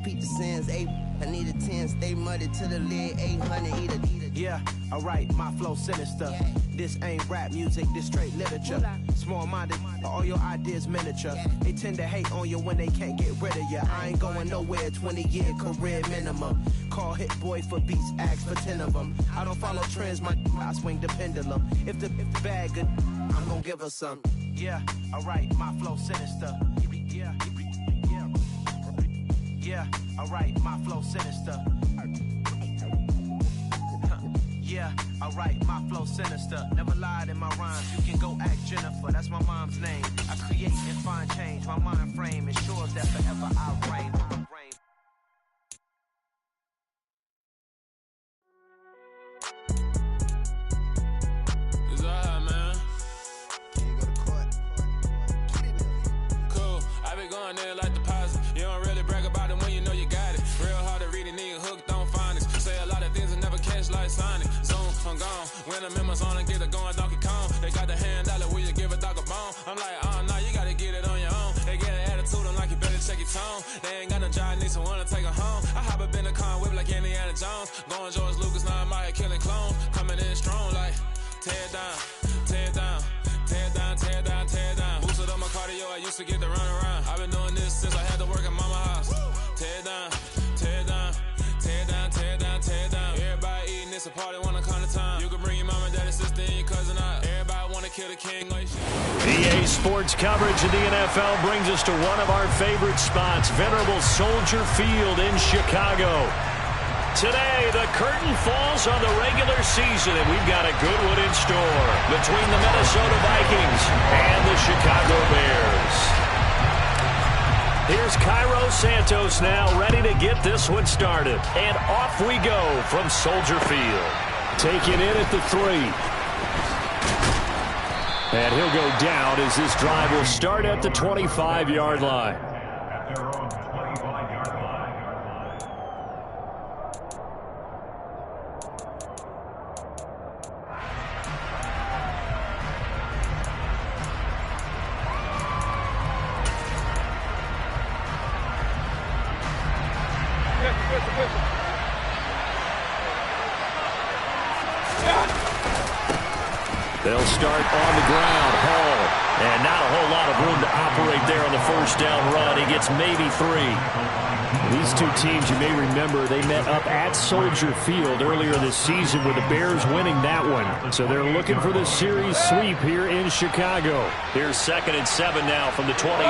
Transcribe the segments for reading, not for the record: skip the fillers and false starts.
repeat the sins. I need a 10, stay muddy to the lid, 800, eat a. Yeah, alright, my flow sinister. Yeah. This ain't rap music, this straight literature. Small-minded, all your ideas miniature. They tend to hate on you when they can't get rid of you. I ain't going nowhere, 20-year career minimum. Call Hit Boy for beats, ask for 10 of them. I don't follow trends, I swing the pendulum. If the bag good, I'm gonna give her some. Yeah, alright, my flow sinister. Yeah, alright, my flow sinister. Yeah, alright, my flow sinister. Never lied in my rhymes, you can go ask Jennifer, that's my mom's name. I create and find change, my mind frame ensures that forever I reign. It's alright, man. Can you go to court? Get it in. Cool, I been going there like deposit. You don't really brag about it when you know you got it. Real hard to read a nigga hooked on finance. Say a lot of things and never catch like Sonic. Zone, I'm gone. When I'm in my zone and get it going Donkey Kong. They got the hand dollar, will you give a dog a bone? I'm like, nah, you gotta get it on your own. They get an attitude, I'm like, you better check your tone. They ain't got no job, need someone to take her home. I hop up in the car, whip like Indiana Jones. Going George Lucas, now I'm out here killing clones. Coming in strong like, tear down, tear down, tear down, tear down, tear down. Boosted up my cardio, I used to get to run around. I've been doing this since I had to work at mama house. Tear down, tear down, tear down, tear down, tear down. Everybody eating, it's a party, wanna come to time. You can bring your mama, daddy, sister, and your cousin out. Everybody wanna kill the king like shit. EA Sports coverage of the NFL brings us to one of our favorite spots, venerable Soldier Field in Chicago. Today, the curtain falls on the regular season, and we've got a good one in store between the Minnesota Vikings and the Chicago Bears. Here's Cairo Santos now, ready to get this one started. And off we go from Soldier Field. Taking in at the 3. And he'll go down as this drive will start at the 25-yard line. They'll start on the ground. Hall. And not a whole lot of room to operate there on the first down run. He gets maybe 3. These two teams, you may remember, they met up at Soldier Field earlier this season with the Bears winning that one. So they're looking for the series sweep here in Chicago. Here's 2nd and 7 now from the 28.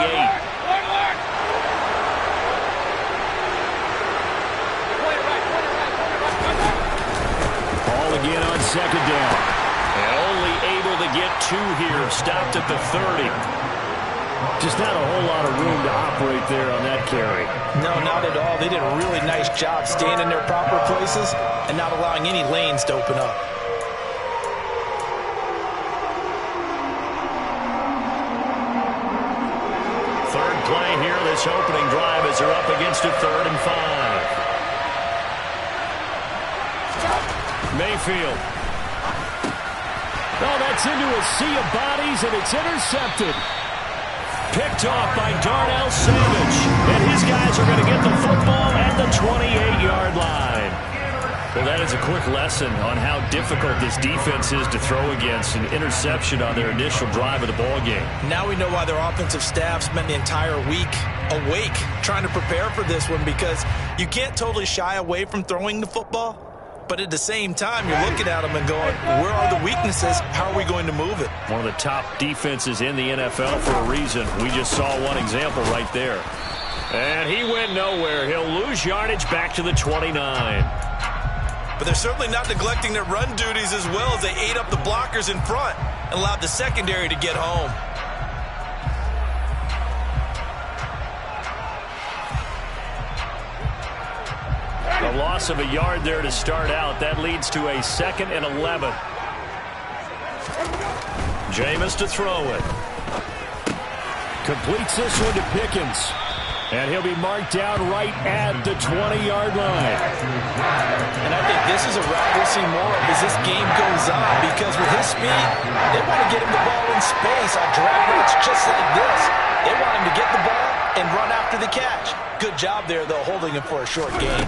Hall again on 2nd down. And only able to get 2 here, stopped at the 30. Just not a whole lot of room to operate there on that carry. No, not at all. They did a really nice job staying in their proper places and not allowing any lanes to open up. Third play here, this opening drive as they're up against a 3rd and 5. Mayfield. Oh, that's into a sea of bodies, and it's intercepted. Picked off by Darnell Savage. And his guys are going to get the football at the 28-yard line. Well, that is a quick lesson on how difficult this defense is to throw against. An interception on their initial drive of the ballgame. Now we know why their offensive staff spent the entire week awake trying to prepare for this one, because you can't totally shy away from throwing the football. But at the same time, you're looking at them and going, where are the weaknesses? How are we going to move it? One of the top defenses in the NFL for a reason. We just saw one example right there. And he went nowhere. He'll lose yardage back to the 29. But they're certainly not neglecting their run duties as well, as they ate up the blockers in front and allowed the secondary to get home. A loss of a yard there to start out. That leads to a 2nd and 11. Jameis to throw it. Completes this one to Pickens. And he'll be marked down right at the 20-yard line. And I think this is a route we'll see more of as this game goes on, because with his speed, they want to get him the ball in space on drag routes just like this. They want him to get the ball and run after the catch. Good job there, though, holding him for a short gain.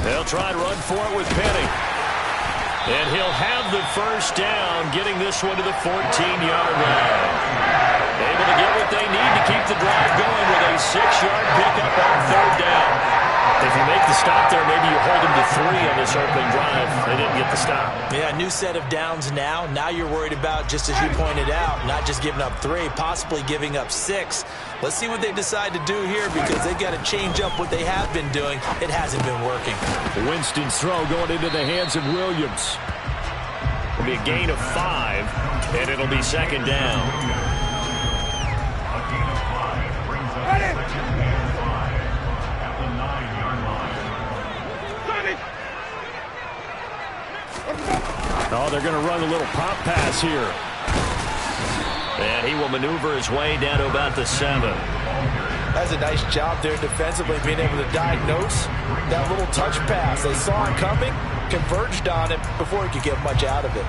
They'll try and run for it with Penny. And he'll have the first down, getting this one to the 14-yard line. Able to get what they need to keep the drive going with a 6-yard pickup on third down. If you make the stop there, maybe you hold them to 3 on this opening drive. They didn't get the stop. Yeah, new set of downs now. Now you're worried about, just as you pointed out, not just giving up 3, possibly giving up 6. Let's see what they decide to do here, because they've got to change up what they have been doing. It hasn't been working. Winston's throw going into the hands of Williams. It'll be a gain of 5, and it'll be second down. Oh, they're going to run a little pop pass here. And he will maneuver his way down to about the 7. That's a nice job there defensively, being able to diagnose that little touch pass. They saw him coming, converged on him before he could get much out of it.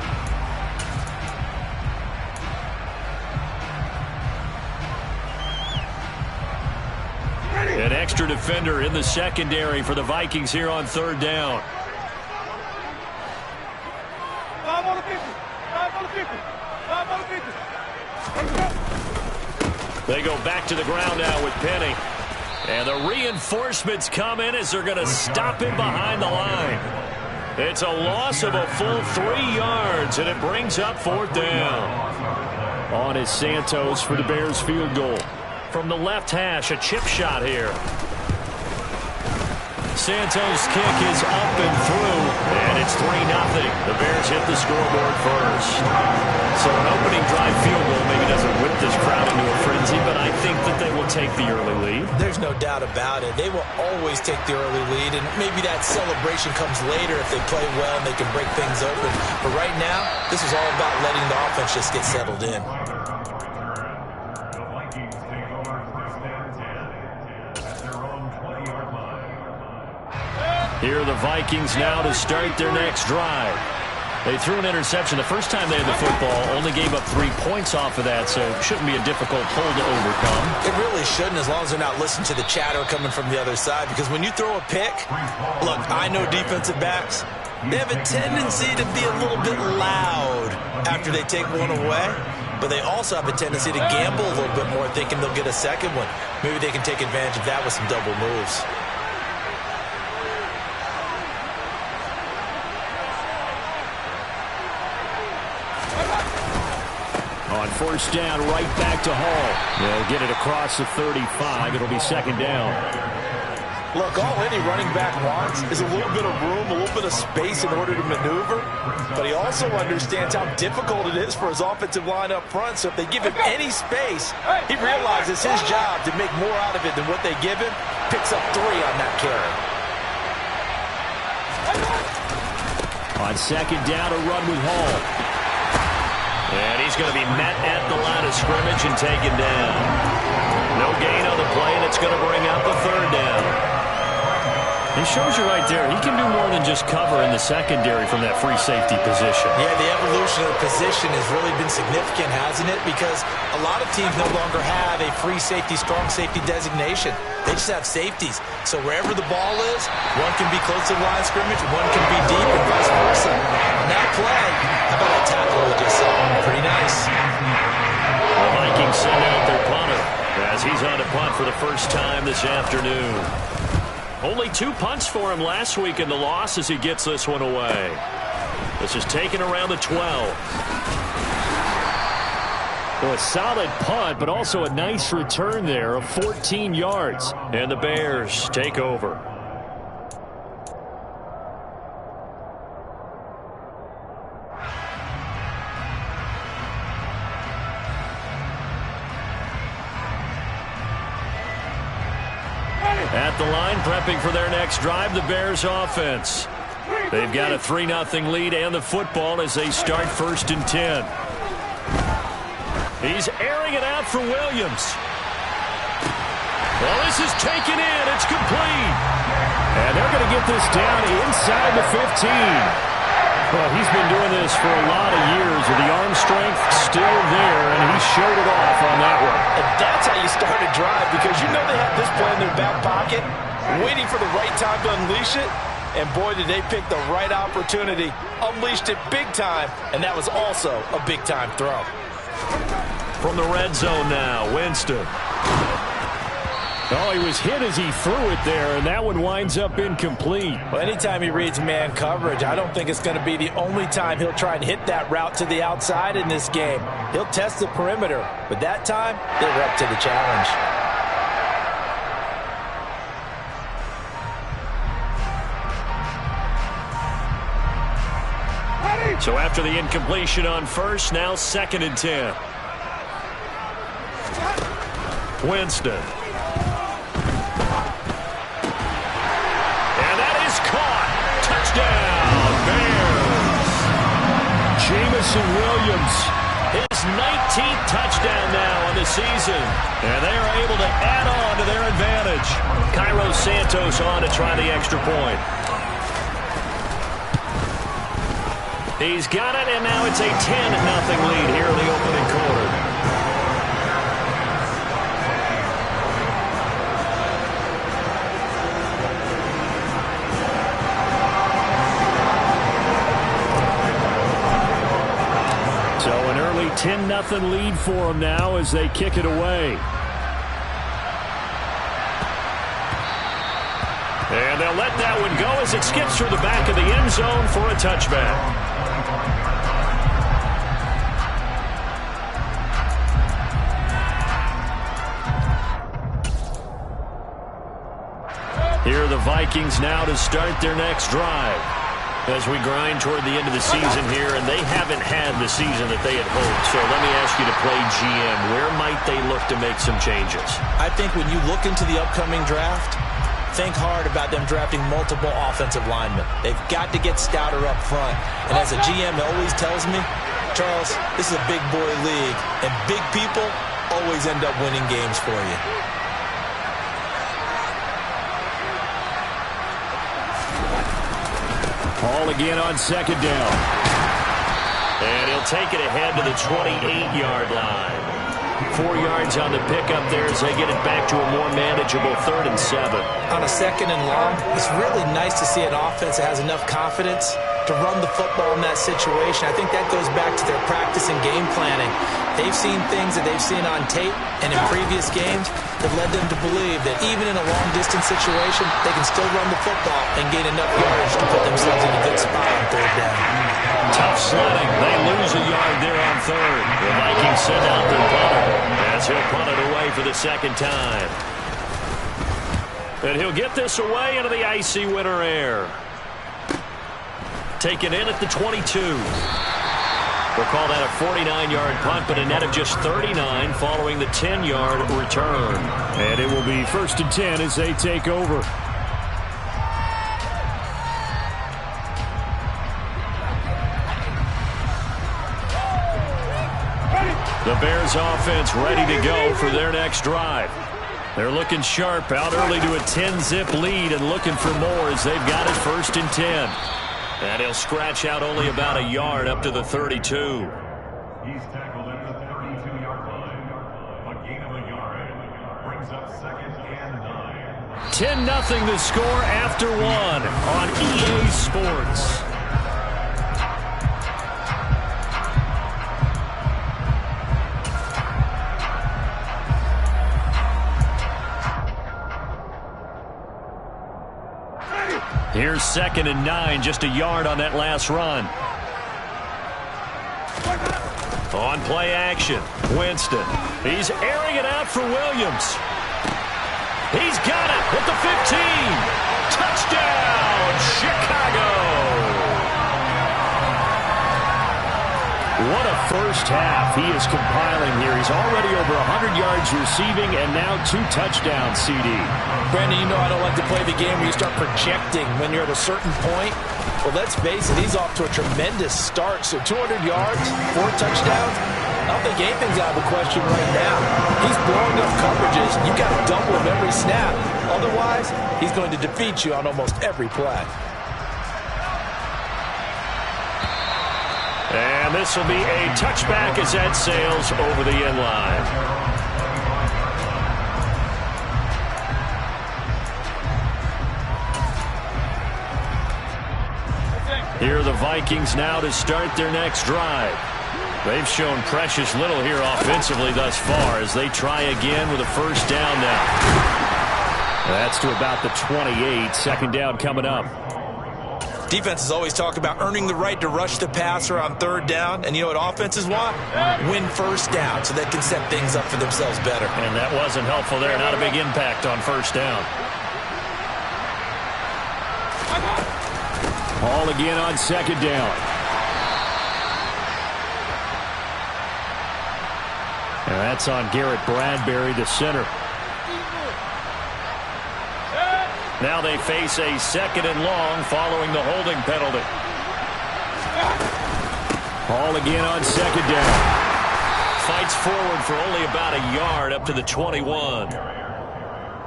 An extra defender in the secondary for the Vikings here on third down. They go back to the ground now with Penny. And the reinforcements come in as they're going to stop him behind the line. It's a loss of a full 3 yards, and it brings up fourth down. On is Santos for the Bears field goal. From the left hash, a chip shot here. Santos' kick is up and through, and it's 3-0. The Bears hit the scoreboard first. So an opening drive field goal maybe doesn't whip this crowd into a frenzy, but I think that they will take the early lead. There's no doubt about it. They will always take the early lead, and maybe that celebration comes later if they play well and they can break things open. But right now, this is all about letting the offense just get settled in. Here are the Vikings now to start their next drive. They threw an interception the first time they had the football, only gave up 3 points off of that, so it shouldn't be a difficult pull to overcome. It really shouldn't, as long as they're not listening to the chatter coming from the other side, because when you throw a pick, look, I know defensive backs, they have a tendency to be a little bit loud after they take one away, but they also have a tendency to gamble a little bit more, thinking they'll get a second one. Maybe they can take advantage of that with some double moves. On first down, right back to Hall. They'll get it across the 35. It'll be second down. Look, all any running back wants is a little bit of room, a little bit of space in order to maneuver. But he also understands how difficult it is for his offensive line up front. So if they give him any space, he realizes his job to make more out of it than what they give him. Picks up 3 on that carry. On second down, a run with Hall. And he's going to be met at the line of scrimmage and taken down. No gain on the play, and it's going to bring up a third down. It shows you right there, he can do more than just cover in the secondary from that free safety position. Yeah, the evolution of the position has really been significant, hasn't it? Because a lot of teams no longer have a free safety, strong safety designation. They just have safeties. So wherever the ball is, one can be close to the line of scrimmage, one can be deep, and vice versa. On that play, how about that tackle we just saw? Pretty nice. The Vikings send out their punter as he's on to punt for the first time this afternoon. Only 2 punts for him last week in the loss as he gets this one away. This is taken around the 12. So a solid punt, but also a nice return there of 14 yards. And the Bears take over. At the line, prepping for their next drive, the Bears offense. They've got a 3-0 lead and the football as they start first and 10. He's airing it out for Williams. Well, this is taken in. It's complete. And they're going to get this down inside the 15. Well, he's been doing this for a lot of years with the arm strength still there, and he showed it off on that one. And that's how you start a drive, because you know they have this play in their back pocket, waiting for the right time to unleash it. And boy, did they pick the right opportunity. Unleashed it big time, and that was also a big-time throw. From the red zone now, Winston. Oh, he was hit as he threw it there, and that one winds up incomplete. Well, anytime he reads man coverage, I don't think it's going to be the only time he'll try and hit that route to the outside in this game. He'll test the perimeter, but that time, they were up to the challenge. So after the incompletion on first, now 2nd and 10. Winston. And that is caught. Touchdown, Bears. Jameson Williams, his 19th touchdown now on the season. And they are able to add on to their advantage. Cairo Santos on to try the extra point. He's got it, and now it's a 10-0 lead here in the opening quarter. So an early 10-0 lead for them now as they kick it away. And they'll let that one go as it skips through the back of the end zone for a touchback. Here are the Vikings now to start their next drive as we grind toward the end of the season here, and they haven't had the season that they had hoped. So let me ask you to play GM. Where might they look to make some changes? I think when you look into the upcoming draft, think hard about them drafting multiple offensive linemen. They've got to get stouter up front. And as a GM always tells me, Charles, this is a big boy league, and big people always end up winning games for you. Ball again on 2nd down. And he'll take it ahead to the 28-yard line. 4 yards on the pickup there as they get it back to a more manageable 3rd and 7. On a 2nd and long, it's really nice to see an offense that has enough confidence to run the football in that situation. I think that goes back to their practice and game planning. They've seen things that they've seen on tape and in previous games that led them to believe that even in a long-distance situation, they can still run the football and gain enough yardage to put themselves in a good spot on 3rd down. Tough sledding. They lose a yard there on 3rd. The Vikings send out their punter as he'll punt it away for the 2nd time. And he'll get this away into the icy winter air. Taken in at the 22. We'll call that a 49-yard punt, but a net of just 39 following the 10-yard return. And it will be 1st and 10 as they take over. The Bears offense ready to go for their next drive. They're looking sharp, out early to a 10-zip lead and looking for more as they've got it 1st and 10. And he'll scratch out only about a yard up to the 32. He's tackled at the 32-yard line. A gain of a yard brings up 2nd and 9. 10-0 the score after 1 on EA Sports. Here's 2nd and 9, just a yard on that last run. On play action, Winston. He's airing it out for Williams. He's got it at the 15. Touchdown, Chicago. What a first half he is compiling here. He's already over 100 yards receiving and now 2 touchdowns, CD. Brandon, you know I don't like to play the game where you start projecting when you're at a certain point. Well, let's face it, he's off to a tremendous start. So 200 yards, 4 touchdowns. I don't think anything's out of the question right now. He's blowing up coverages. You've got to double him every snap. Otherwise, he's going to defeat you on almost every play. And this will be a touchback as that sails over the end line. Here are the Vikings now to start their next drive. They've shown precious little here offensively thus far as they try again with a first down now. That's to about the 28. Second down coming up. Defenses always talk about earning the right to rush the passer on third down. And you know what offenses want? Win first down so they can set things up for themselves better. And that wasn't helpful there. Not a big impact on first down. Ball again on second down. And that's on Garrett Bradbury, the center. Now they face a second and long following the holding penalty. Ball again on second down. Fights forward for only about a yard up to the 21.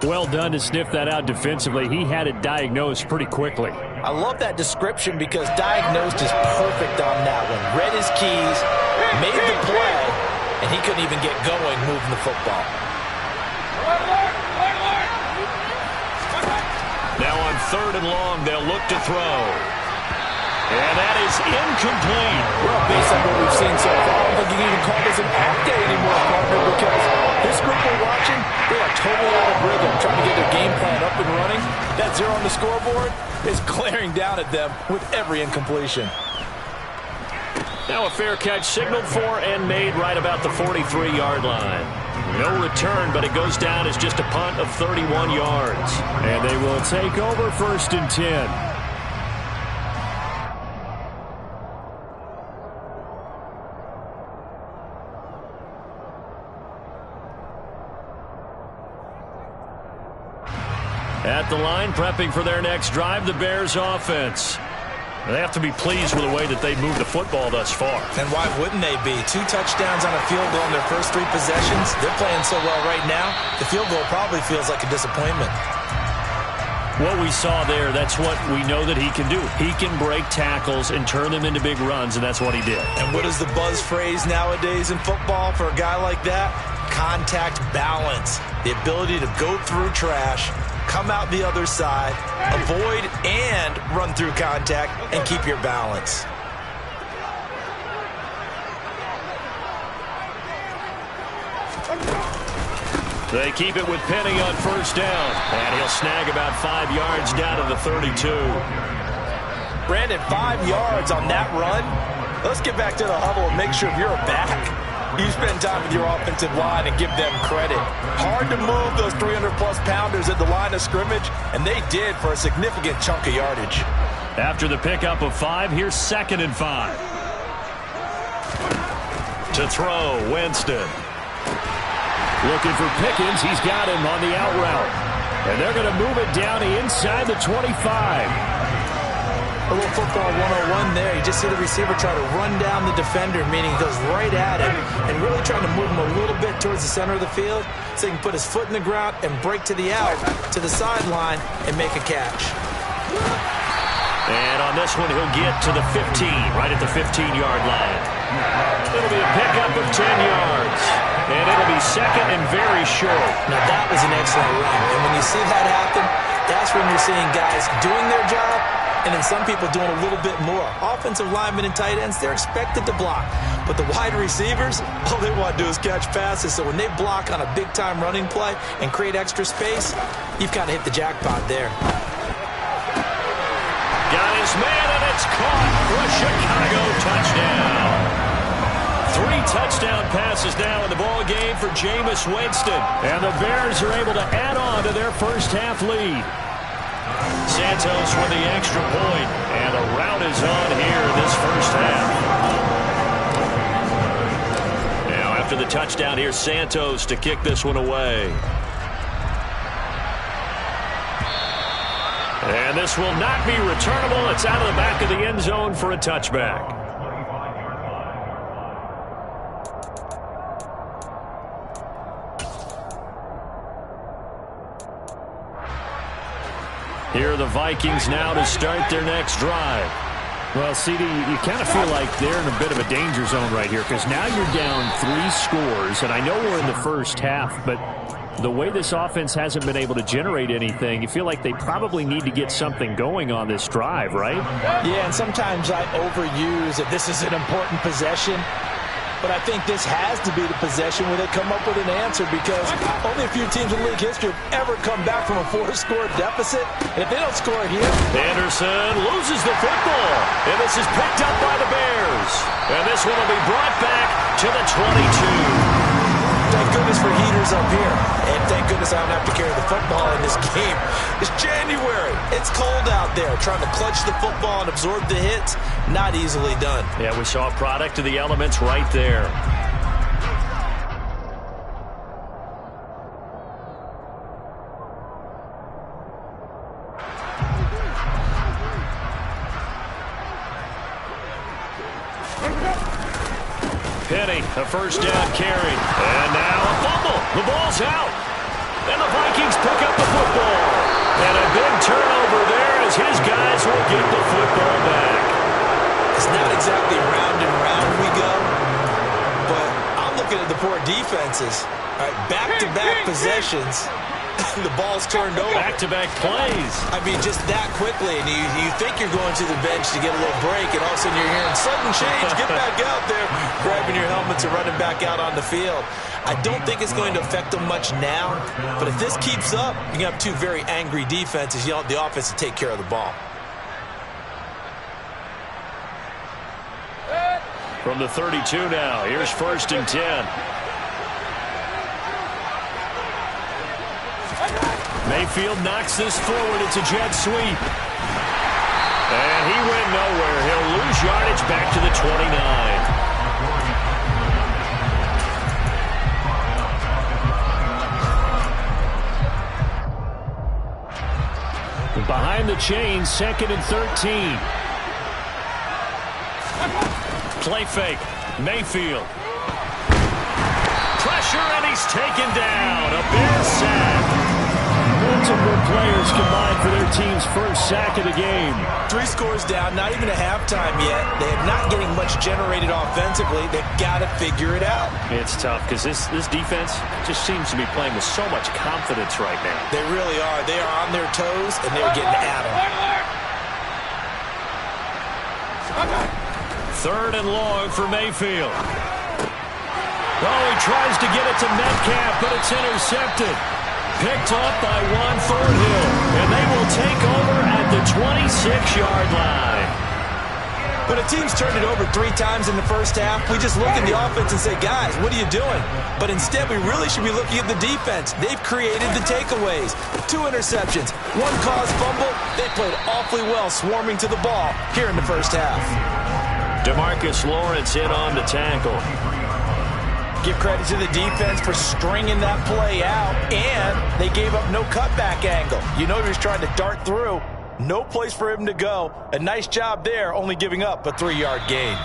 Well done to sniff that out defensively. He had it diagnosed pretty quickly. I love that description because diagnosed is perfect on that one. Read his keys, made the play, and he couldn't even get going moving the football. Now on third and long, they'll look to throw. And that is incomplete. Well, based on what we've seen so far, I don't think you can even call this an off day anymore, partner, because this group we're watching, they are totally out of rhythm, trying to get their game plan up and running. That zero on the scoreboard is glaring down at them with every incompletion. Now a fair catch signaled for and made right about the 43-yard line. No return, but it goes down as just a punt of 31 yards. And they will take over first and 10. At the line, prepping for their next drive, the Bears offense. They have to be pleased with the way that they've moved the football thus far. And why wouldn't they be? 2 touchdowns on a field goal in their first 3 possessions. They're playing so well right now, the field goal probably feels like a disappointment. What we saw there, that's what we know that he can do. He can break tackles and turn them into big runs, and that's what he did. And what is the buzz phrase nowadays in football for a guy like that? Contact balance. The ability to go through trash, come out the other side, avoid and run through contact, and keep your balance. They keep it with Penny on first down, and he'll snag about 5 yards down to the 32. Brandon, 5 yards on that run. Let's get back to the huddle and make sure you're back. You spend time with your offensive line and give them credit. Hard to move those 300-plus pounders at the line of scrimmage, and they did for a significant chunk of yardage. After the pickup of 5, here's second and 5. To throw, Winston. Looking for Pickens. He's got him on the out route. And they're going to move it down inside the 25. A little football 101 there. You just see the receiver try to run down the defender, meaning he goes right at him and really trying to move him a little bit towards the center of the field so he can put his foot in the ground and break to the out, to the sideline, and make a catch. And on this one, he'll get to the 15, right at the 15-yard line. It'll be a pickup of 10 yards. And it'll be second and very short. Now, that was an excellent run. And when you see that happen, that's when you're seeing guys doing their job and then some people doing a little bit more. Offensive linemen and tight ends, they're expected to block. But the wide receivers, all they want to do is catch passes. So when they block on a big-time running play and create extra space, you've kind of hit the jackpot there. Got his man, and it's caught for a Chicago touchdown. 3 touchdown passes now in the ball game for Jameis Winston. And the Bears are able to add on to their first half lead. Santos with the extra point, and a rout is on here in this first half. Now after the touchdown, here's Santos to kick this one away. And this will not be returnable. It's out of the back of the end zone for a touchback. Here are the Vikings now to start their next drive. Well, CD, you kind of feel like they're in a bit of a danger zone right here because now you're down 3 scores, and I know we're in the first half, but the way this offense hasn't been able to generate anything, you feel like they probably need to get something going on this drive, right? Yeah, and sometimes I overuse that this is an important possession. But I think this has to be the possession where they come up with an answer because only a few teams in league history have ever come back from a 4-score deficit. And if they don't score here... Anderson loses the football. And this is picked up by the Bears. And this one will be brought back to the 22. Thank goodness for heaters up here. And thank goodness I don't have to carry the football in this game. It's January. It's cold out there. Trying to clutch the football and absorb the hits, not easily done. Yeah, we saw a product of the elements right there. Penny, a first down carry. And now a fumble. The ball's out. And the Vikings pick up the football. And a big turnover there as his guys will get the football back. It's not exactly round and round we go, but I'm looking at the poor defenses. All right, back-to-back possessions. The ball's turned over. Back-to-back plays. I mean, just that quickly, and you think you're going to the bench to get a little break, and all of a sudden you're hearing sudden change, get back out there, grabbing your helmets and running back out on the field. I don't think it's going to affect them much now, but if this keeps up, you have 2 very angry defenses. You want the offense to take care of the ball. From the 32 now, here's 1st and 10. Mayfield knocks this forward. It's a jet sweep. And he went nowhere. He'll lose yardage back to the 29. Behind the chains, 2nd and 13. Play fake. Mayfield. Pressure, and he's taken down. A Bear sack. Multiple players combined for their team's first sack of the game. 3 scores down, not even a halftime yet. They are not getting much generated offensively. They've got to figure it out. It's tough because this defense just seems to be playing with so much confidence right now. They really are. They are on their toes, and they're getting at them. 3rd and long for Mayfield. Oh, he tries to get it to Metcalf, but it's intercepted. Picked up by Juan Thornhill, and they will take over at the 26-yard line. When a team's turned it over 3 times in the first half, we just look at the offense and say, guys, what are you doing? But instead, we really should be looking at the defense. They've created the takeaways. 2 interceptions, 1 caused fumble. They played awfully well swarming to the ball here in the first half. DeMarcus Lawrence in on the tackle. Give credit to the defense for stringing that play out, and they gave up no cutback angle. You know he was trying to dart through. No place for him to go. A nice job there, only giving up a 3-yard gain.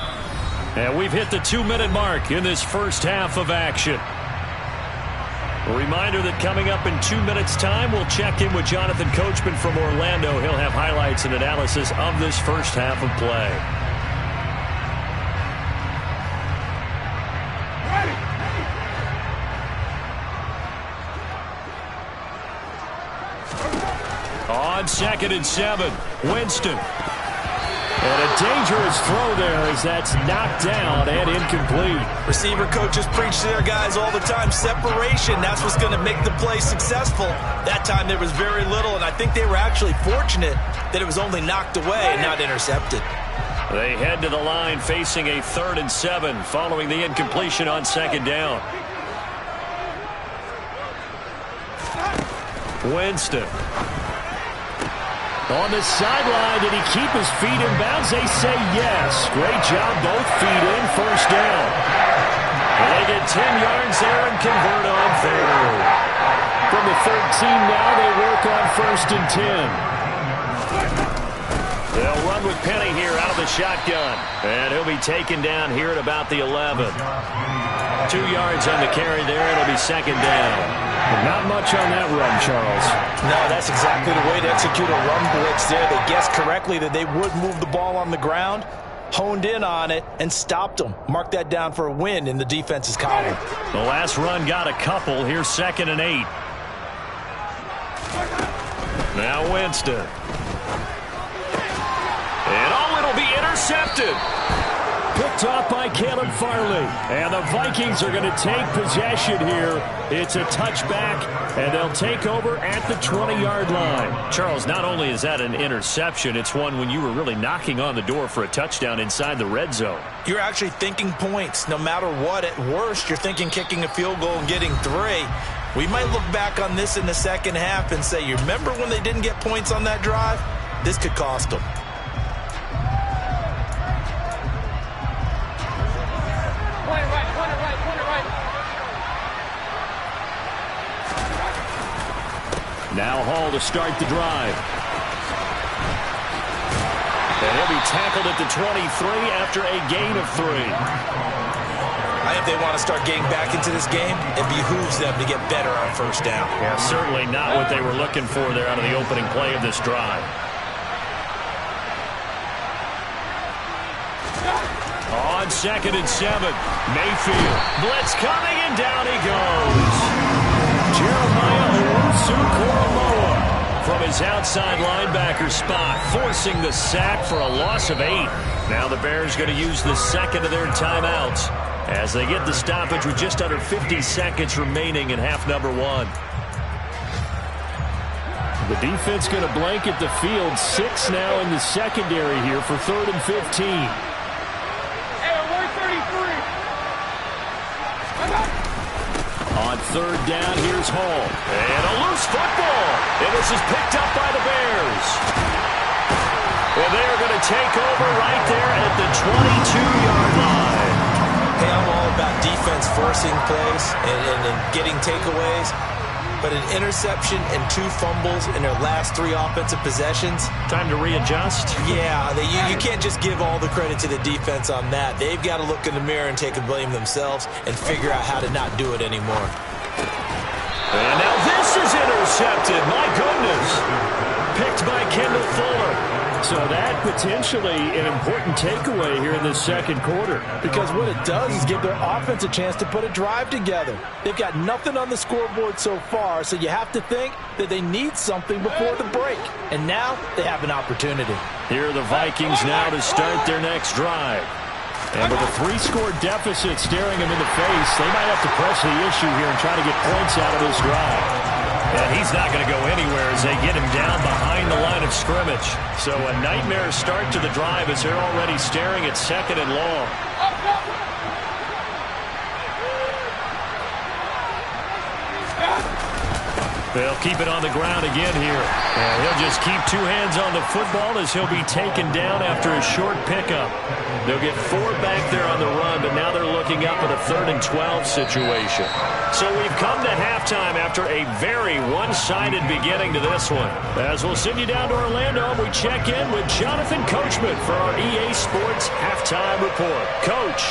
And we've hit the 2-minute mark in this first half of action. A reminder that coming up in 2 minutes' time, we'll check in with Jonathan Coachman from Orlando. He'll have highlights and analysis of this first half of play. On 2nd and 7, Winston. And a dangerous throw there as that's knocked down and incomplete. Receiver coaches preach to their guys all the time. Separation, that's what's going to make the play successful. That time there was very little, and I think they were actually fortunate that it was only knocked away and not intercepted. They head to the line facing a 3rd and 7 following the incompletion on 2nd down. Winston. On the sideline, did he keep his feet in bounds? They say yes. Great job, both feet in, 1st down. And they get 10 yards there and convert on 3rd. From the 13 now, they work on 1st and 10. They'll run with Penny here out of the the shotgun. And he'll be taken down here at about the 11. 2 yards on the carry there. It'll be second down. But not much on that run, Charles. No, that's exactly the way to execute a run blitz there. They guessed correctly that they would move the ball on the ground, honed in on it, and stopped them. Mark that down for a win in the defense's column. The last run got a couple. Here's 2nd and 8. Now Winston. And it'll be intercepted. Picked off by Caleb Farley. And the Vikings are going to take possession here. It's a touchback, and they'll take over at the 20-yard line. Charles, not only is that an interception, it's one when you were really knocking on the door for a touchdown inside the red zone. You're actually thinking points. No matter what, at worst, you're thinking kicking a field goal and getting 3. We might look back on this in the second half and say, you remember when they didn't get points on that drive? This could cost them. Now Hall to start the drive. And he'll be tackled at the 23 after a gain of 3. I think they want to start getting back into this game. It behooves them to get better on first down. Yeah, certainly not what they were looking for there out of the opening play of this drive. On 2nd and 7, Mayfield. Blitz coming, and down he goes. Jeremiah Owusu-Koramoah from his outside linebacker spot, forcing the sack for a loss of 8. Now the Bears going to use the second of their timeouts as they get the stoppage with just under 50 seconds remaining in half number 1. The defense going to blanket the field. 6 now in the secondary here for 3rd and 15. On 3rd down, here's Hall. And a loose football. And this is picked up by the Bears. Well, they're going to take over right there at the 22-yard line. Hey, I'm all about defense forcing plays and getting takeaways. But an interception and 2 fumbles in their last 3 offensive possessions. Time to readjust? Yeah, you can't just give all the credit to the defense on that. They've got to look in the mirror and take the blame themselves and figure out how to not do it anymore. And now this is intercepted. My goodness. Picked by Kendall Fuller. So that potentially an important takeaway here in this second quarter. Because what it does is give their offense a chance to put a drive together. They've got nothing on the scoreboard so far, so you have to think that they need something before the break. And now they have an opportunity. Here are the Vikings now to start their next drive. And with a 3-score deficit staring them in the face, they might have to press the issue here and try to get points out of this drive. And he's not going to go anywhere as they get him down behind the line of scrimmage. So a nightmare start to the drive as they're already staring at 2nd and long. They'll keep it on the ground again here. And he'll just keep 2 hands on the football as he'll be taken down after a short pickup. They'll get 4 back there on the run, but now they're looking up at a 3rd and 12 situation. So we've come to halftime after a very one-sided beginning to this one. As we'll send you down to Orlando, we check in with Jonathan Coachman for our EA Sports Halftime Report. Coach.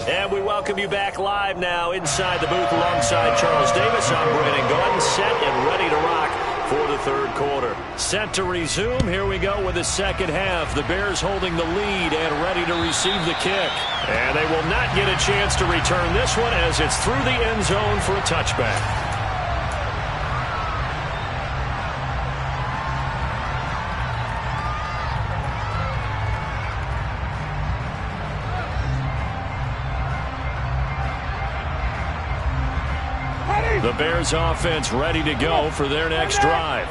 And we welcome you back live now inside the booth alongside Charles Davis. I'm Brandon Gaudin, set and ready to rock for the 3rd quarter. Set to resume. Here we go with the second half. The Bears holding the lead and ready to receive the kick. And they will not get a chance to return this one as it's through the end zone for a touchback. The Bears offense ready to go for their next drive.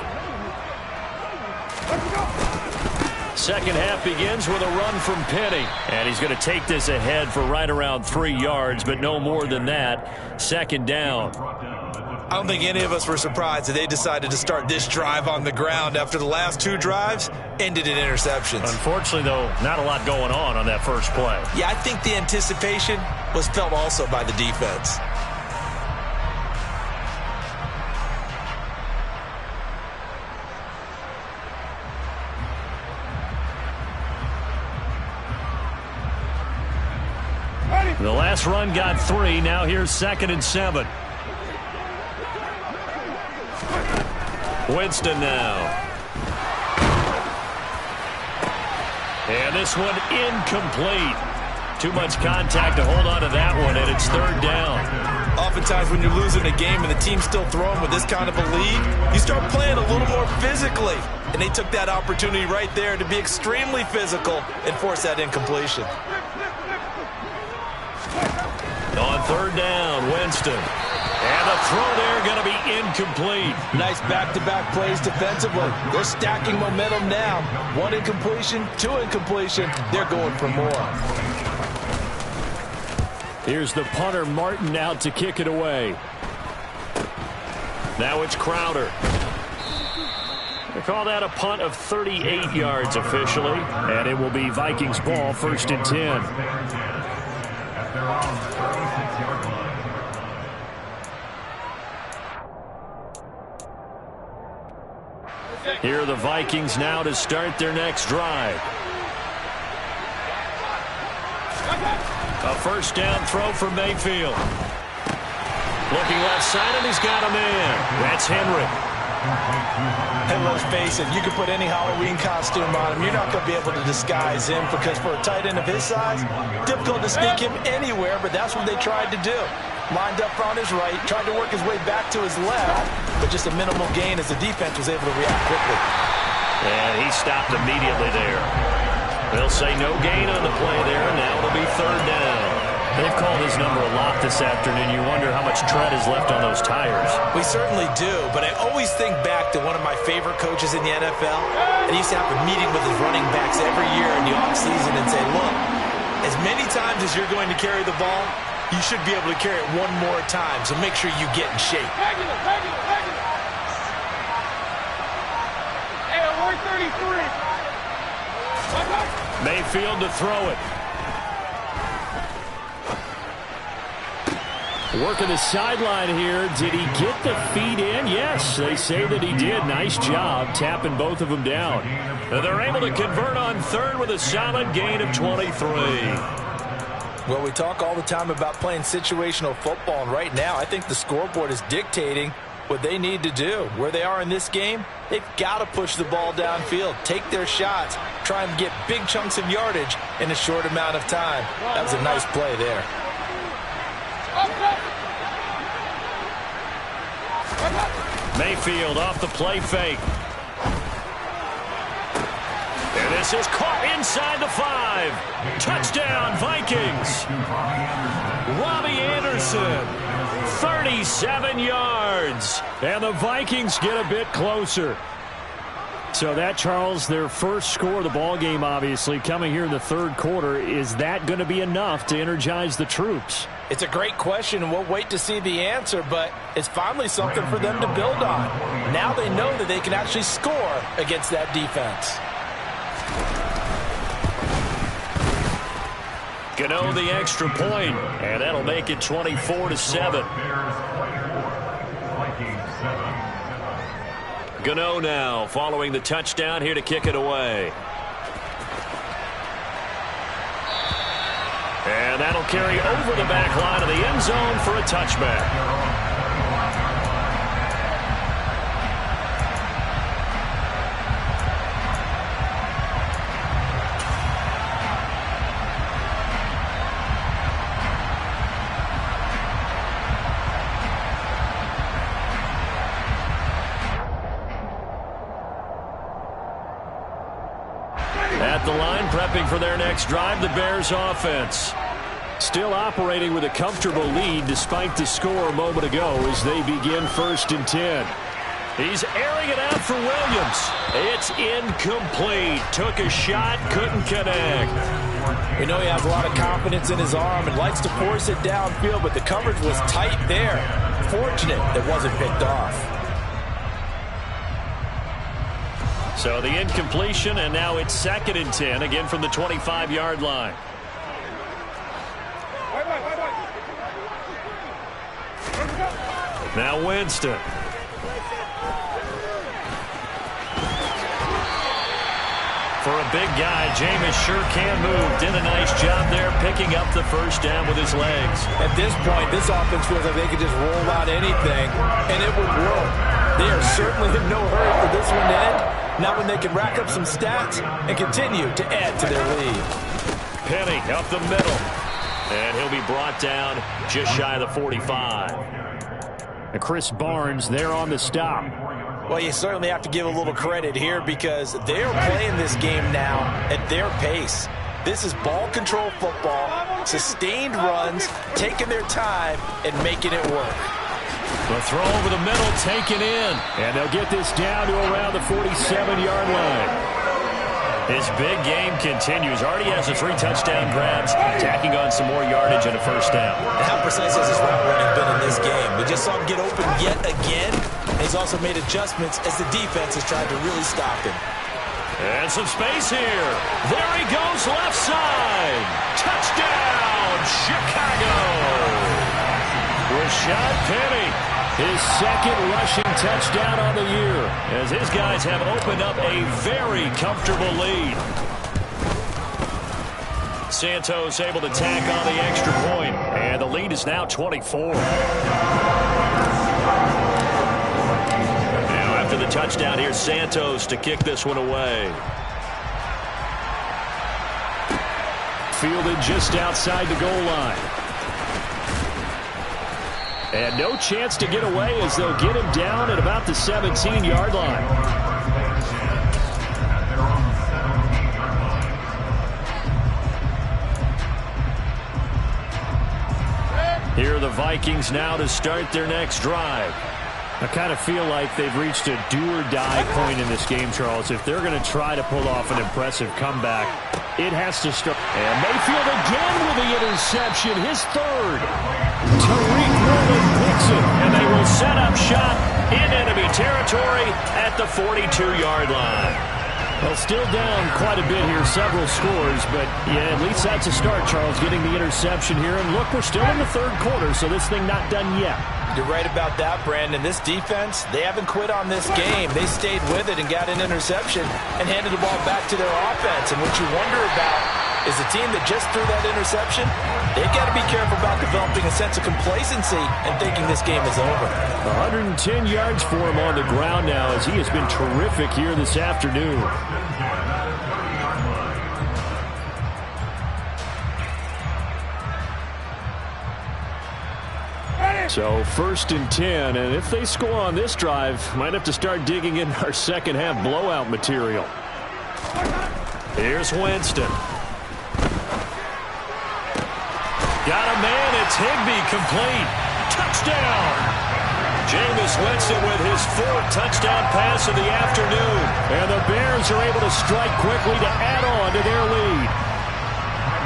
Second half begins with a run from Penny. And he's going to take this ahead for right around 3 yards, but no more than that. 2nd down. I don't think any of us were surprised that they decided to start this drive on the ground after the last 2 drives ended in interceptions. Unfortunately, though, not a lot going on that first play. Yeah, I think the anticipation was felt also by the defense. The last run got 3. Now here's 2nd and 7. Winston now. And this one incomplete. Too much contact to hold on to that one, and it's 3rd down. Oftentimes when you're losing a game and the team's still throwing with this kind of a lead, you start playing a little more physically. And they took that opportunity right there to be extremely physical and force that incompletion. On 3rd down, Winston. And the throw there going to be incomplete. Nice back-to-back plays defensively. They're stacking momentum now. 1 incompletion, 2 incompletion. They're going for more. Here's the punter, Martin, out to kick it away. Now it's Crowder. They call that a punt of 38 yards officially. And it will be Vikings ball, 1st and 10. At their own 36-yard line. Here are the Vikings now to start their next drive. A 1st down throw for Mayfield. Looking left side, and he's got a man. That's Henry. And let's face it, you can put any Halloween costume on him. You're not going to be able to disguise him because for a tight end of his size, difficult to sneak him anywhere, but that's what they tried to do. Lined up on his right, tried to work his way back to his left, but just a minimal gain as the defense was able to react quickly. And he stopped immediately there. They'll say no gain on the play there, and now it'll be 3rd down. They've called his number a lot this afternoon. You wonder how much tread is left on those tires. We certainly do, but I always think back to one of my favorite coaches in the NFL, and he used to have a meeting with his running backs every year in the offseason and say, look, as many times as you're going to carry the ball, you should be able to carry it 1 more time, so make sure you get in shape. Hey, we're 33. Mayfield to throw it. Working the sideline here. Did he get the feet in? Yes, they say that he did. Nice job tapping both of them down. And they're able to convert on 3rd with a solid gain of 23. Well, we talk all the time about playing situational football, and right now I think the scoreboard is dictating what they need to do. Where they are in this game, they've got to push the ball downfield, take their shots, try and get big chunks of yardage in a short amount of time. That was a nice play there. Mayfield off the play fake. And this is caught inside the 5. Touchdown, Vikings. Robbie Anderson, 37 yards. And the Vikings get a bit closer. So that, Charles, their first score of the ball game, obviously, coming here in the 3rd quarter. Is that going to be enough to energize the troops? It's a great question, and we'll wait to see the answer, but it's finally something for them to build on. Now they know that they can actually score against that defense. Gano the extra point, and that'll make it 24-7. Gano now following the touchdown here to kick it away. And that'll carry over the back line of the end zone for a touchback. At the line, prepping for their next drive, the Bears offense. Still operating with a comfortable lead despite the score a moment ago as they begin 1st and 10. He's airing it out for Williams. It's incomplete. Took a shot, couldn't connect. We know he has a lot of confidence in his arm and likes to force it downfield, but the coverage was tight there. Fortunate it wasn't picked off. So the incompletion, and now it's 2nd and 10, again from the 25-yard line. Now Winston. For a big guy, Jameis sure can move. Did a nice job there picking up the first down with his legs. At this point, this offense feels like they could just roll out anything, and it would work. They are certainly in no hurry for this one to end. Not when they can rack up some stats and continue to add to their lead. Penny up the middle. And he'll be brought down just shy of the 45. And Chris Barnes there on the stop. Well, you certainly have to give a little credit here because they're playing this game now at their pace. This is ball control football, sustained runs, taking their time and making it work. The throw over the middle, taken in. And they'll get this down to around the 47-yard line. His big game continues. Already has the 3 touchdown grabs, tacking on some more yardage and a first down. How precise has his route running been in this game? We just saw him get open yet again. He's also made adjustments as the defense has tried to really stop him. And some space here. There he goes, left side. Touchdown, Chicago. Rashad Penny, his second rushing touchdown on the year, as his guys have opened up a very comfortable lead. Santos able to tack on the extra point, and the lead is now 24. Now after the touchdown, here's Santos to kick this one away. Fielded just outside the goal line. And no chance to get away as they'll get him down at about the 17-yard line. Here are the Vikings now to start their next drive. I kind of feel like they've reached a do-or-die point in this game, Charles. If they're going to try to pull off an impressive comeback, it has to start. And Mayfield again with the interception, his third. Tariq Woolen picks it, and they will set up shop in enemy territory at the 42-yard line. Well, still down quite a bit here, several scores, but yeah, at least that's a start, Charles, getting the interception here. And look, we're still in the third quarter, so this thing not done yet. You're right about that, Brandon. This defense, they haven't quit on this game. They stayed with it and got an interception and handed the ball back to their offense. And what you wonder about is the team that just threw that interception, they've got to be careful about developing a sense of complacency and thinking this game is over. 110 yards for him on the ground now as he has been terrific here this afternoon. So 1st and 10, and if they score on this drive, might have to start digging in our second half blowout material. Here's Winston. Got a man, it's Higbee, complete. Touchdown! Jameis Winston with his 4th touchdown pass of the afternoon. And the Bears are able to strike quickly to add on to their lead.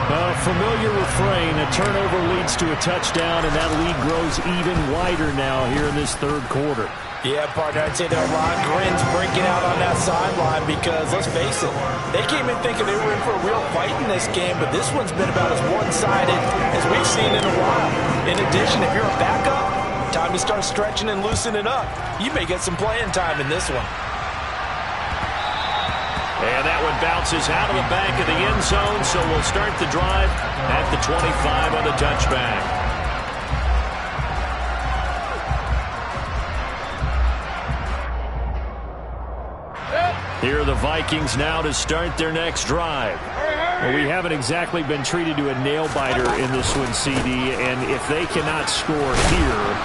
A familiar refrain, a turnover leads to a touchdown, and that lead grows even wider now here in this third quarter. Yeah, partner, I'd say there are a lot of grins breaking out on that sideline because, let's face it, they came in thinking they were in for a real fight in this game, but this one's been about as one-sided as we've seen in a while. In addition, if you're a backup, time to start stretching and loosening up. You may get some playing time in this one. And that one bounces out of the back of the end zone, so we'll start the drive at the 25 on the touchback. Here are the Vikings now to start their next drive. Well, we haven't exactly been treated to a nail-biter in this one, CD, and if they cannot score here,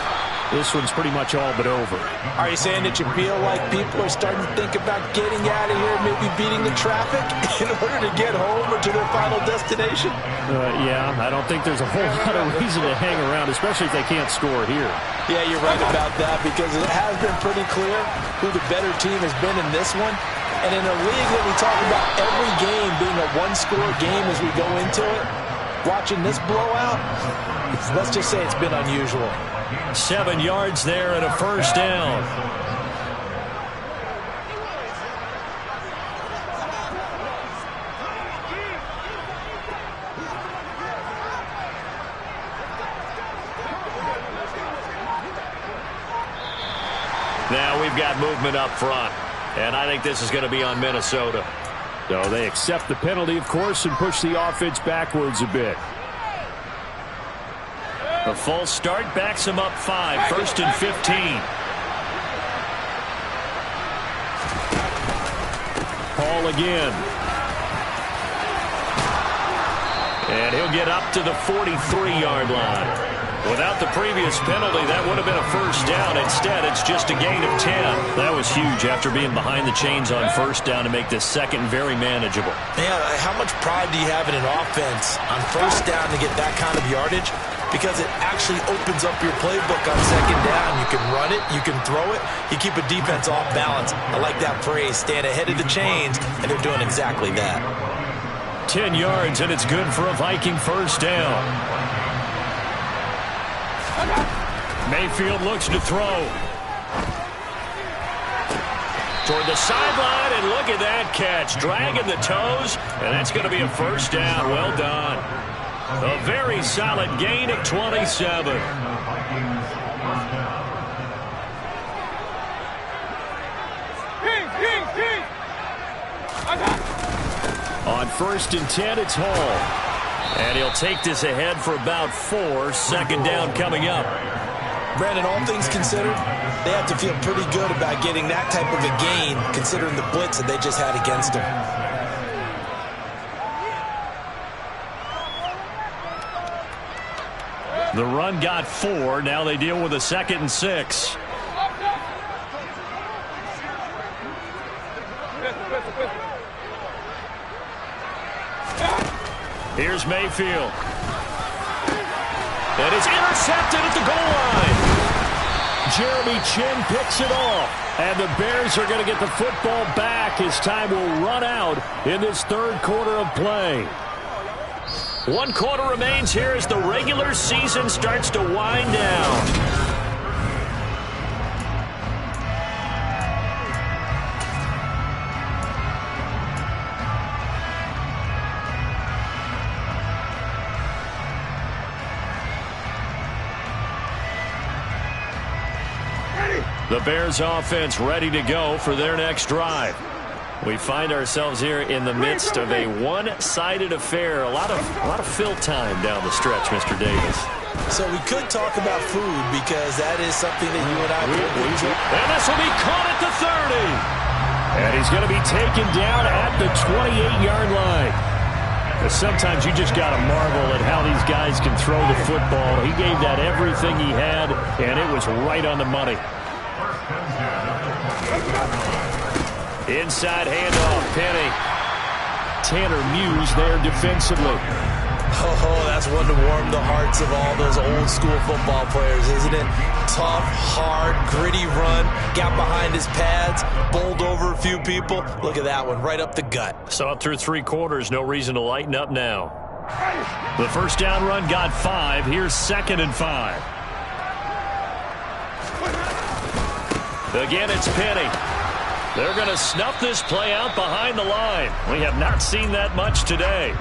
this one's pretty much all but over. Are you saying that you feel like people are starting to think about getting out of here, maybe beating the traffic in order to get home or to their final destination? Yeah, I don't think there's a whole lot of reason to hang around, especially if they can't score here. Yeah, you're right about that because it has been pretty clear who the better team has been in this one. And in a league that we talk about every game being a one-score game as we go into it, watching this blowout, let's just say it's been unusual. 7 yards there and a first down. Now we've got movement up front, and I think this is going to be on Minnesota. So they accept the penalty, of course, and push the offense backwards a bit. The false start backs him up 5, 1st and 15. Paul again. And he'll get up to the 43-yard line. Without the previous penalty, that would have been a first down. Instead, it's just a gain of 10. That was huge after being behind the chains on first down to make this second very manageable. Yeah, how much pride do you have in an offense on first down to get that kind of yardage? Because it actually opens up your playbook on second down. You can run it, you can throw it, you keep a defense off balance. I like that phrase, stand ahead of the chains, and they're doing exactly that. 10 yards, and it's good for a Viking first down. Mayfield looks to throw. Toward the sideline, and look at that catch. Dragging the toes, and that's going to be a first down. Well done. A very solid gain of 27. On 1st and 10, it's Hall. And he'll take this ahead for about 4. Second down coming up. Brandon, all things considered, they have to feel pretty good about getting that type of a gain, considering the blitz that they just had against them. The run got 4. Now they deal with a 2nd and 6. Here's Mayfield. And it's intercepted at the goal line. Jeremy Chinn picks it off. And the Bears are going to get the football back as time will run out in this third quarter of play. 1 quarter remains here as the regular season starts to wind down. The Bears offense ready to go for their next drive. We find ourselves here in the midst of a one-sided affair. A lot of fill time down the stretch, Mr. Davis. So we could talk about food because that is something that you and I enjoy. And this will be caught at the 30. And he's going to be taken down at the 28-yard line. Sometimes you just got to marvel at how these guys can throw the football. He gave that everything he had, and it was right on the money. Inside handoff, Penny. Tanner Muse there defensively. Oh, that's one to warm the hearts of all those old school football players, isn't it? Tough, hard, gritty run, got behind his pads, bowled over a few people. Look at that one, right up the gut. Saw it through 3 quarters, no reason to lighten up now. The first down run got 5. Here's 2nd and 5. Again, it's Penny. They're going to snuff this play out behind the line. We have not seen that much today.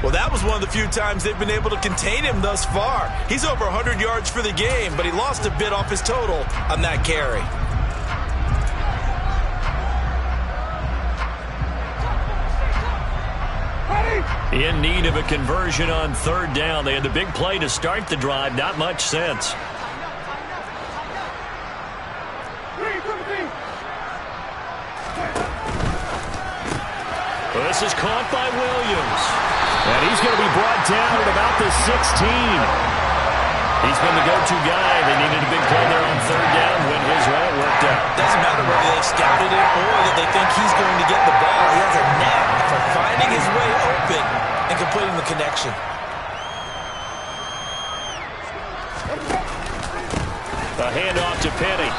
Well, that was one of the few times they've been able to contain him thus far. He's over 100 yards for the game, but he lost a bit off his total on that carry. In need of a conversion on 3rd down. They had the big play to start the drive. Not much sense. Well, this is caught by Williams. And he's going to be brought down at about the 16. He's been the go-to guy. They needed a big play there on 3rd down. Went his way. It worked out. Doesn't matter whether they've scouted it or that they think he's going to get the ball. He has a knack for finding his way open and completing the connection. A handoff to Penny.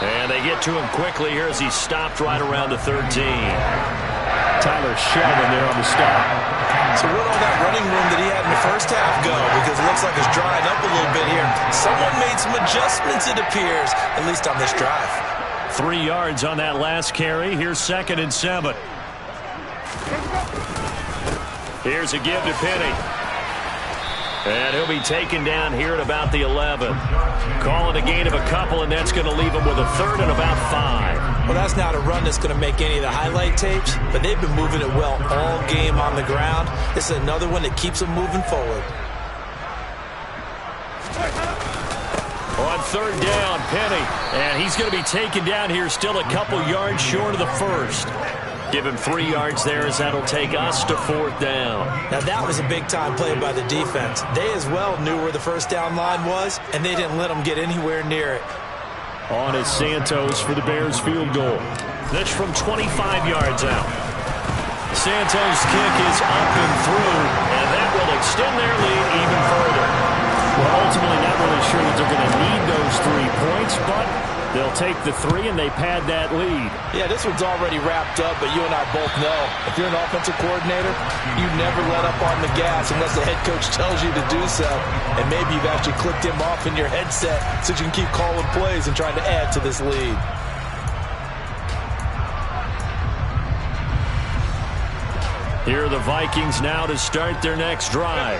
And they get to him quickly here as he stopped right around the 13. Tyler Sheldon there on the stop. So where'd all that running room that he had in the first half go? Because it looks like it's drying up a little bit here. Someone made some adjustments, it appears, at least on this drive. 3 yards on that last carry. Here's 2nd and 7. Here's a give to Penny. And he'll be taken down here at about the 11. Calling a gain of a couple, and that's going to leave him with a 3rd and about 5. Well, that's not a run that's going to make any of the highlight tapes, but they've been moving it well all game on the ground. This is another one that keeps them moving forward. On third down, Penny. And he's going to be taken down here still a couple yards short of the first. Give him 3 yards there as that'll take us to fourth down. Now that was a big-time play by the defense. They as well knew where the first down line was, and they didn't let them get anywhere near it. On is Santos for the Bears field goal. That's from 25 yards out. Santos' kick is up and through, and that will extend their lead even further. Well, ultimately not really sure that they're going to need those 3 points, but they'll take the 3 and they pad that lead. Yeah, this one's already wrapped up, but you and I both know if you're an offensive coordinator, you never let up on the gas unless the head coach tells you to do so. And maybe you've actually clicked him off in your headset so you can keep calling plays and trying to add to this lead. Here are the Vikings now to start their next drive.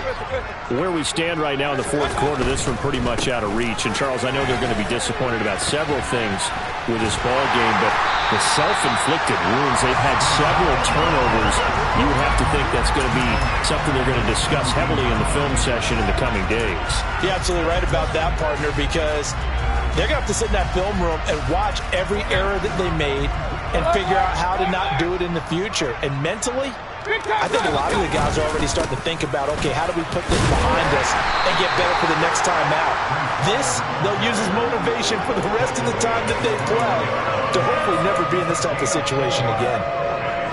Where we stand right now in the fourth quarter, this one pretty much out of reach. And, Charles, I know they're going to be disappointed about several things with this ball game, but the self-inflicted wounds, they've had several turnovers. You would have to think that's going to be something they're going to discuss heavily in the film session in the coming days. You're absolutely right about that, partner, because they're going to have to sit in that film room and watch every error that they made and figure out how to not do it in the future. And mentally, I think a lot of the guys are already starting to think about, okay, how do we put this behind us and get better for the next time out? This, they'll use as motivation for the rest of the time that they play to hopefully never be in this type of situation again.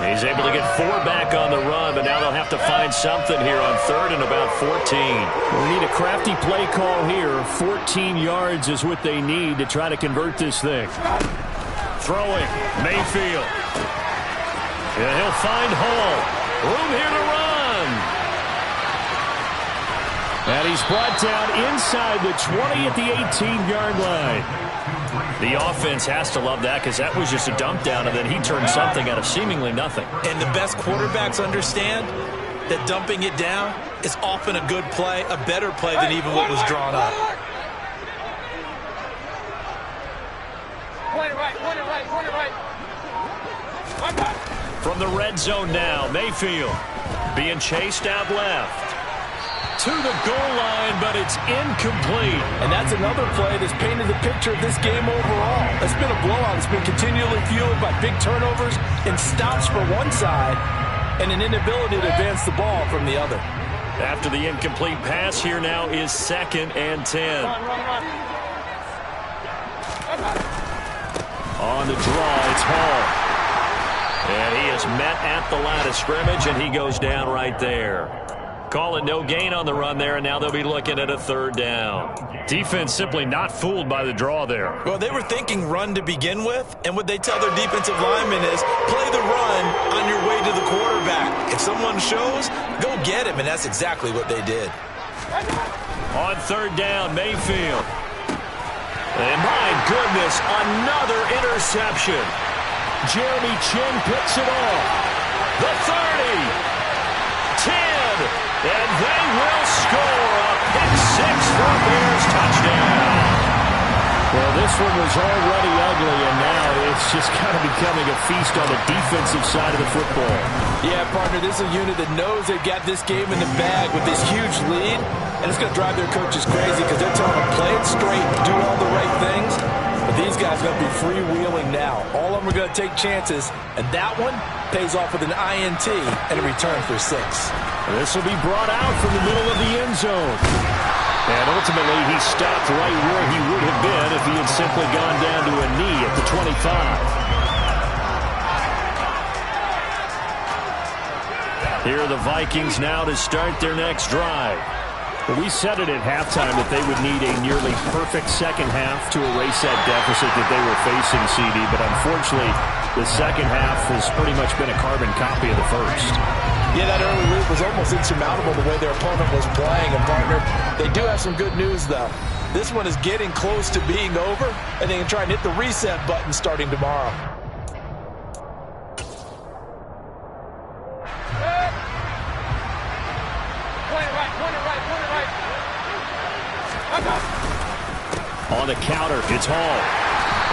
He's able to get 4 back on the run, but now they'll have to find something here on third and about 14. We need a crafty play call here. 14 yards is what they need to try to convert this thing. Throwing, Mayfield. And he'll find Hall. Room here to run. And he's brought down inside the 20 at the 18-yard line. The offense has to love that because that was just a dump down, and then he turned something out of seemingly nothing. And the best quarterbacks understand that dumping it down is often a good play, a better play than even what was drawn up. Point it right, point it right, point it right. From the red zone now, Mayfield being chased out left. To the goal line, but it's incomplete. And that's another play that's painted the picture of this game overall. It's been a blowout. It's been continually fueled by big turnovers and stops for one side and an inability to advance the ball from the other. After the incomplete pass, here now is 2nd and 10. On the draw, it's Hall. And he is met at the line of scrimmage, and he goes down right there. Calling no gain on the run there, and now they'll be looking at a 3rd down. Defense simply not fooled by the draw there. Well, they were thinking run to begin with, and what they tell their defensive linemen is play the run on your way to the quarterback. If someone shows, go get him, and that's exactly what they did. On 3rd down, Mayfield. And my goodness, another interception. Jeremy Chinn picks it off. The 30, 10, and they will score a pick-6 for a Bears touchdown. Well, this one was already ugly, and now it's just kind of becoming a feast on the defensive side of the football. Yeah, partner, this is a unit that knows they've got this game in the bag with this huge lead, and it's going to drive their coaches crazy because they're telling them play it straight, do all the right things. But these guys are going to be freewheeling now. All of them are going to take chances, and that one pays off with an INT and a return for 6. This will be brought out from the middle of the end zone. And ultimately, he stopped right where he would have been if he had simply gone down to a knee at the 25. Here are the Vikings now to start their next drive. Well, we said it at halftime that they would need a nearly perfect second half to erase that deficit that they were facing, CD. But unfortunately, the second half has pretty much been a carbon copy of the first. Yeah, that early lead was almost insurmountable the way their opponent was playing. And, partner, they do have some good news, though. This one is getting close to being over, and they can try and hit the reset button starting tomorrow. On the counter, it's Hall.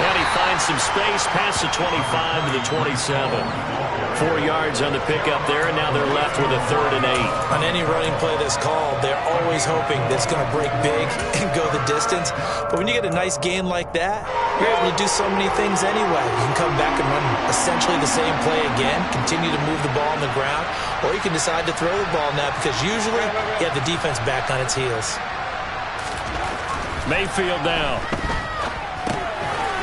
And he finds some space past the 25 to the 27. 4 yards on the pickup there, and now they're left with a 3rd and 8. On any running play that's called, they're always hoping that it's going to break big and go the distance. But when you get a nice gain like that, you're able to do so many things anyway. You can come back and run essentially the same play again, continue to move the ball on the ground, or you can decide to throw the ball now because usually you have the defense back on its heels. Mayfield down.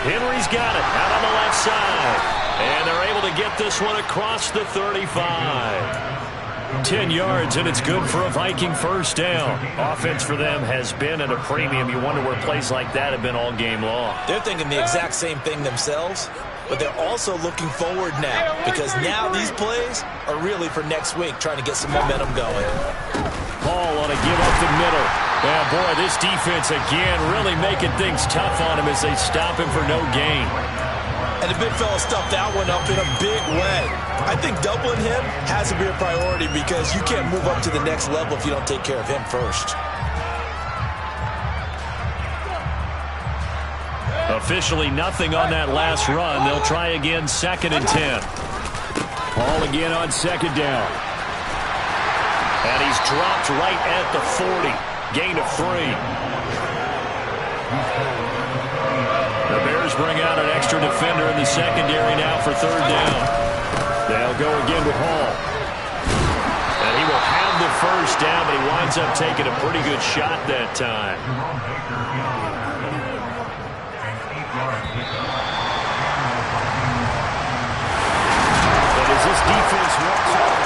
Henry's got it out on the left side. And they're able to get this one across the 35. 10 yards, and it's good for a Viking first down. Offense for them has been at a premium. You wonder where plays like that have been all game long. They're thinking the exact same thing themselves, but they're also looking forward now because now these plays are really for next week, trying to get some momentum going. Paul on a give up the middle. Yeah, boy, this defense again really making things tough on him as they stop him for no gain. And the big fella stuffed that one up in a big way. I think doubling him has to be a priority because you can't move up to the next level if you don't take care of him first. Officially nothing on that last run. They'll try again 2nd and 10. Paul again on 2nd down. And he's dropped right at the 40. Gain of 3. The Bears bring out an extra defender in the secondary now for 3rd down. They'll go again with Hall. And he will have the first down, but he winds up taking a pretty good shot that time. But as this defense walks up,